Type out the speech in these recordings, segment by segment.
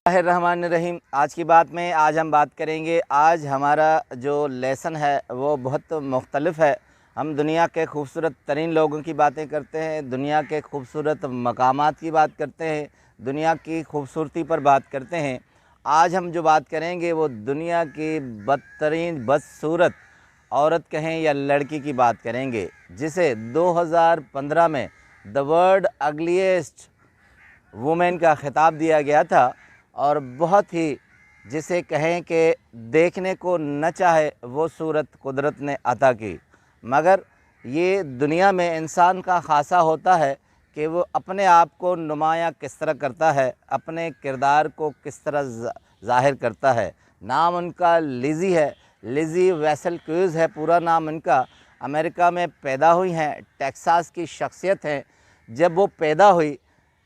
रहमान रहीम। आज की बात में आज हम बात करेंगे। आज हमारा जो लेसन है वो बहुत मुख्तलिफ है। हम दुनिया के खूबसूरत तरीन लोगों की बातें करते हैं, दुनिया के खूबसूरत मकामात की बात करते हैं, दुनिया की खूबसूरती पर बात करते हैं। आज हम जो बात करेंगे वो दुनिया की बदतरीन बदसूरत औरत कहें या लड़की की बात करेंगे, जिसे 2015 में द वर्ल्ड अगलीस्ट वुमेन का खिताब दिया गया था। और बहुत ही जिसे कहें कि देखने को न चाहे वो सूरत कुदरत ने अता की। मगर ये दुनिया में इंसान का ख़ासा होता है कि वो अपने आप को नुमायाँ किस तरह करता है, अपने किरदार को किस तरह ज़ाहिर करता है। नाम उनका लिज़ी है, लिज़ी वेसेलक्यूज़ है पूरा नाम उनका। अमेरिका में पैदा हुई हैं, टेक्सास की शख्सियत हैं। जब वो पैदा हुई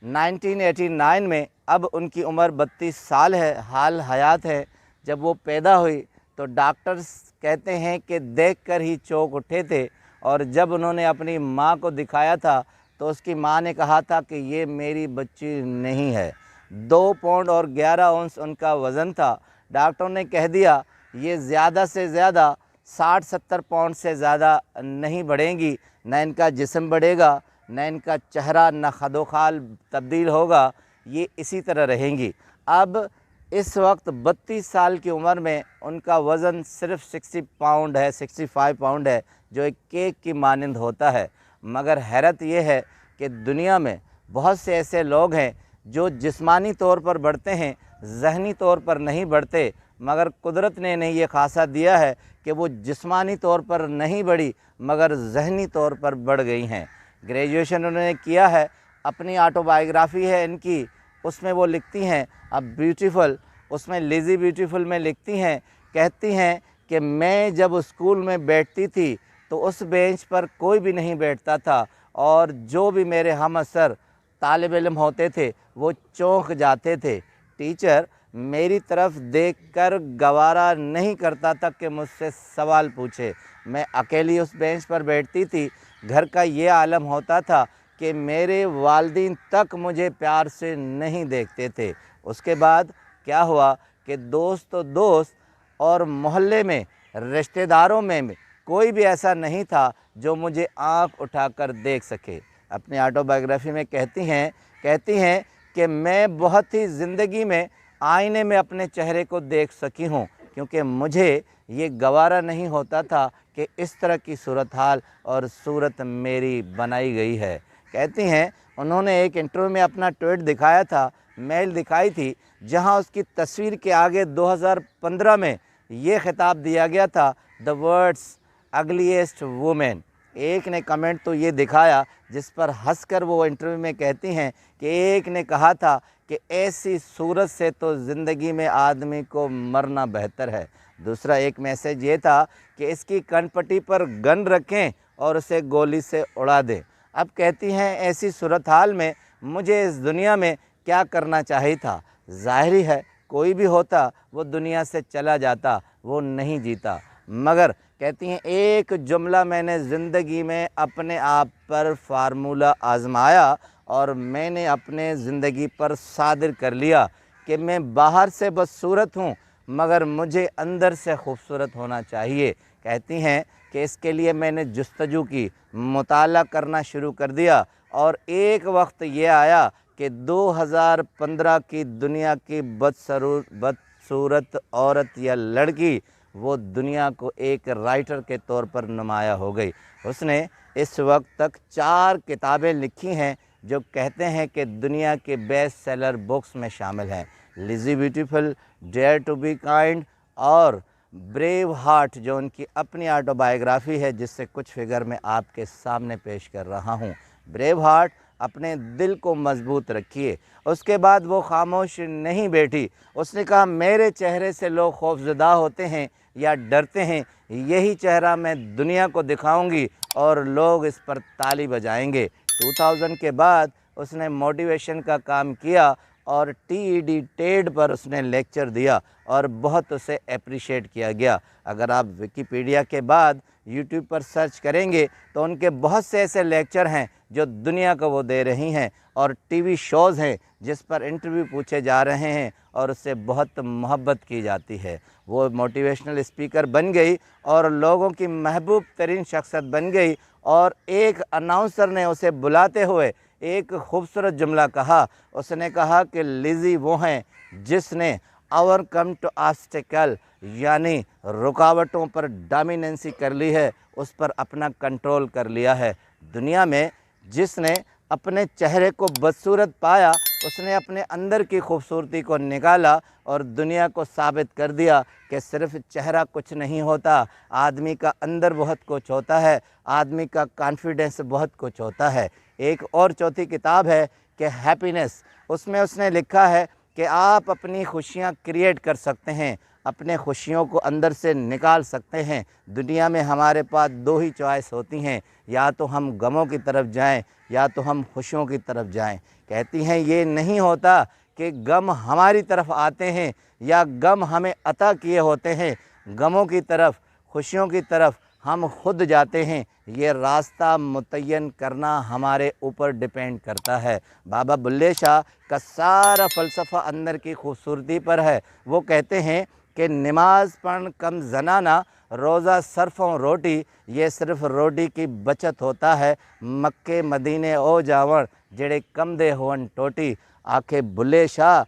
1989 में, अब उनकी उम्र 32 साल है, हाल हयात है। जब वो पैदा हुई तो डॉक्टर्स कहते हैं कि देखकर ही चौंक उठे थे। और जब उन्होंने अपनी माँ को दिखाया था तो उसकी माँ ने कहा था कि ये मेरी बच्ची नहीं है। 2 पौंड और 11 औंस उनका वज़न था। डॉक्टरों ने कह दिया ये ज़्यादा से ज़्यादा 60-70 पाउंड से ज़्यादा नहीं बढ़ेंगी, न इनका जिस्म बढ़ेगा, न इनका चेहरा न खदोखाल तब्दील होगा, ये इसी तरह रहेंगी। अब इस वक्त 32 साल की उम्र में उनका वज़न सिर्फ 60 पाउंड है, 65 पाउंड है, जो एक केक की मानंद होता है। मगर हैरत ये है कि दुनिया में बहुत से ऐसे लोग हैं जो जिस्मानी तौर पर बढ़ते हैं, ज़हनी तौर पर नहीं बढ़ते। मगर कुदरत ने इन्हें ये ख़ासा दिया है कि वो जिस्मानी तौर पर नहीं बढ़ी मगर ज़हनी तौर पर बढ़ गई हैं। ग्रेजुएशन उन्होंने किया है, अपनी ऑटोबायोग्राफ़ी है इनकी, उसमें वो लिखती हैं अब ब्यूटीफुल, उसमें लिज़ी ब्यूटीफुल में लिखती हैं, कहती हैं कि मैं जब स्कूल में बैठती थी तो उस बेंच पर कोई भी नहीं बैठता था और जो भी मेरे हम असर तालिब इल्म होते थे वो चौंक जाते थे। टीचर मेरी तरफ देखकर गवारा नहीं करता था कि मुझसे सवाल पूछे। मैं अकेली उस बेंच पर बैठती थी। घर का ये आलम होता था कि मेरे वालिदैन तक मुझे प्यार से नहीं देखते थे। उसके बाद क्या हुआ कि दोस्त तो दोस्त और मोहल्ले में रिश्तेदारों में कोई भी ऐसा नहीं था जो मुझे आंख उठाकर देख सके। अपनी ऑटोबायोग्राफ़ी में कहती हैं कि मैं बहुत ही ज़िंदगी में आईने में अपने चेहरे को देख सकी हूँ, क्योंकि मुझे ये गवारा नहीं होता था कि इस तरह की सूरत हाल और सूरत मेरी बनाई गई है। कहती हैं उन्होंने एक इंटरव्यू में अपना ट्वीट दिखाया था, मेल दिखाई थी, जहां उसकी तस्वीर के आगे 2015 में ये खिताब दिया गया था, द वर्ल्ड्स अगलीस्ट वुमेन। एक ने कमेंट तो ये दिखाया जिस पर हंसकर वो इंटरव्यू में कहती हैं कि एक ने कहा था कि ऐसी सूरत से तो ज़िंदगी में आदमी को मरना बेहतर है। दूसरा एक मैसेज ये था कि इसकी कनपट्टी पर गन रखें और उसे गोली से उड़ा दें। अब कहती हैं ऐसी सूरत हाल में मुझे इस दुनिया में क्या करना चाहिए था। ज़ाहिर है कोई भी होता वो दुनिया से चला जाता, वो नहीं जीता। मगर कहती हैं एक जुमला मैंने ज़िंदगी में अपने आप पर फार्मूला आज़माया और मैंने अपने ज़िंदगी पर सादिर कर लिया कि मैं बाहर से बदसूरत हूँ मगर मुझे अंदर से खूबसूरत होना चाहिए। कहती हैं कि इसके लिए मैंने जुस्तजू की, मुताला करना शुरू कर दिया और एक वक्त ये आया कि 2015 की दुनिया की बदसूरत औरत या लड़की वो दुनिया को एक राइटर के तौर पर नुमाया हो गई। उसने इस वक्त तक 4 किताबें लिखी हैं जो कहते हैं कि दुनिया के बेस्ट सेलर बुक्स में शामिल हैं। Lizzie beautiful, dare to be kind और ब्रेव हार्ट, जो उनकी अपनी ऑटोबायोग्राफ़ी है जिससे कुछ फिगर मैं आपके सामने पेश कर रहा हूँ। ब्रेव हार्ट, अपने दिल को मजबूत रखिए। उसके बाद वो खामोश नहीं बैठी, उसने कहा मेरे चेहरे से लोग खौफज़दा होते हैं या डरते हैं, यही चेहरा मैं दुनिया को दिखाऊंगी और लोग इस पर ताली बजाएंगे। 2000 के बाद उसने मोटिवेशन का काम किया और टेड पर उसने लेक्चर दिया और बहुत उसे अप्रिशिएट किया गया। अगर आप विकिपीडिया के बाद यूट्यूब पर सर्च करेंगे तो उनके बहुत से ऐसे लेक्चर हैं جو دنیا کو وہ دے رہی ہیں، اور ٹی وی شوز ہیں جس پر انٹرویو پوچھے جا رہے ہیں اور اس سے بہت محبت کی جاتی ہے۔ وہ موٹیویشنل اسپیکر بن گئی اور لوگوں کی محبوب ترین شخصیت بن گئی، اور ایک اناؤنسر نے اسے بلاتے ہوئے ایک خوبصورت جملہ کہا۔ اس نے کہا کہ لیزی وہ ہیں جس نے اوور کم ٹو آبسٹیکل، یعنی رکاوٹوں پر ڈومیننسی کر لی ہے، اس پر اپنا کنٹرول کر لیا ہے۔ دنیا میں جس نے اپنے چہرے کو بدصورت پایا، اس نے اپنے اندر کی خوبصورتی کو نکالا اور دنیا کو ثابت کر دیا کہ صرف چہرہ کچھ نہیں ہوتا، آدمی کا اندر بہت کچھ ہوتا ہے، آدمی کا کانفیڈنس بہت کچھ ہوتا ہے۔ ایک اور چوتھی کتاب ہے کہ ہیپینس، اس میں اس نے لکھا ہے کہ آپ اپنی خوشیاں کریٹ کر سکتے ہیں، اپنے خوشیوں کو اندر سے نکال سکتے ہیں۔ دنیا میں ہمارے پاس دو ہی چوائس ہوتی ہیں، یا تو ہم غموں کی طرف جائیں یا تو ہم خوشیوں کی طرف جائیں۔ کہتی ہیں یہ نہیں ہوتا کہ غم ہماری طرف آتے ہیں یا غم ہمیں عطا کیے ہوتے ہیں، غموں کی طرف، خوشیوں کی طرف ہم خود جاتے ہیں۔ یہ راستہ متعین کرنا ہمارے اوپر ڈیپینڈ کرتا ہے۔ بابا بلے شاہ کا سارا فلسفہ اندر کی خوبصورتی پر ہے۔ وہ کہتے ہیں کہ نماز پڑھ کم زنانہ، روزہ صرفوں روٹی، یہ صرف روٹی کی بچت ہوتا ہے، مکے مدینے او جاون جڑے کم دے ہون ٹوٹی۔ آکھے بلے شاہ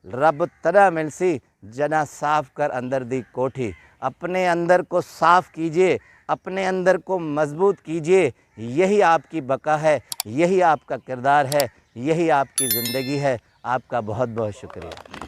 رب تنا ملسی، جنا صاف کر اندر دی کوٹھی۔ اپنے اندر کو صاف کیجئے، اپنے اندر کو مضبوط کیجئے، یہی آپ کی بقا ہے، یہی آپ کا کردار ہے، یہی آپ کی زندگی ہے۔ آپ کا بہت بہت شکریہ۔